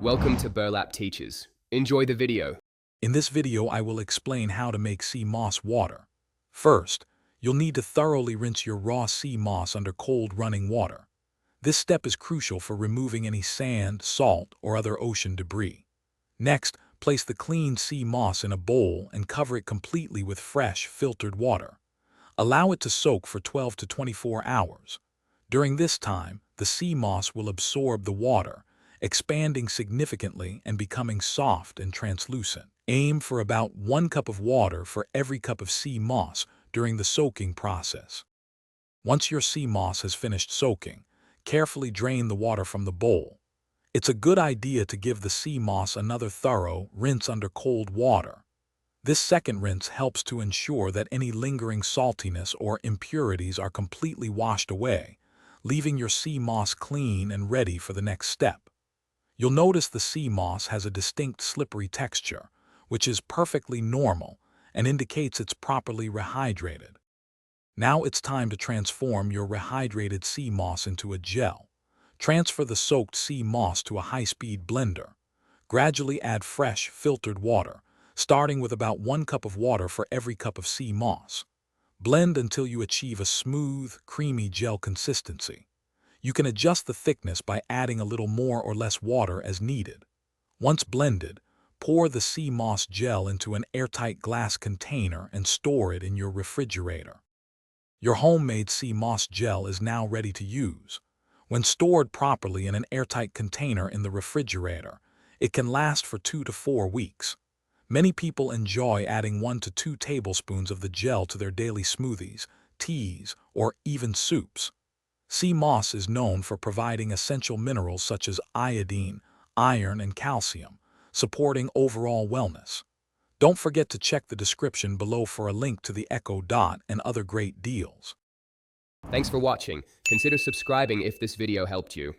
Welcome to Burlap Teachers. Enjoy the video. In this video, I will explain how to make sea moss water. First, you'll need to thoroughly rinse your raw sea moss under cold running water. This step is crucial for removing any sand, salt, or other ocean debris. Next, place the cleaned sea moss in a bowl and cover it completely with fresh, filtered water. Allow it to soak for 12 to 24 hours. During this time, the sea moss will absorb the water, expanding significantly and becoming soft and translucent. Aim for about 1 cup of water for every cup of sea moss during the soaking process. Once your sea moss has finished soaking, carefully drain the water from the bowl. It's a good idea to give the sea moss another thorough rinse under cold water. This second rinse helps to ensure that any lingering saltiness or impurities are completely washed away, leaving your sea moss clean and ready for the next step. You'll notice the sea moss has a distinct slippery texture, which is perfectly normal and indicates it's properly rehydrated. Now it's time to transform your rehydrated sea moss into a gel. Transfer the soaked sea moss to a high-speed blender. Gradually add fresh, filtered water, starting with about 1 cup of water for every cup of sea moss. Blend until you achieve a smooth, creamy gel consistency. You can adjust the thickness by adding a little more or less water as needed. Once blended, pour the sea moss gel into an airtight glass container and store it in your refrigerator. Your homemade sea moss gel is now ready to use. When stored properly in an airtight container in the refrigerator, it can last for 2 to 4 weeks. Many people enjoy adding 1 to 2 tablespoons of the gel to their daily smoothies, teas, or even soups. Sea moss is known for providing essential minerals such as iodine, iron, and calcium, supporting overall wellness. Don't forget to check the description below for a link to the Echo Dot and other great deals. Thanks for watching. Consider subscribing if this video helped you.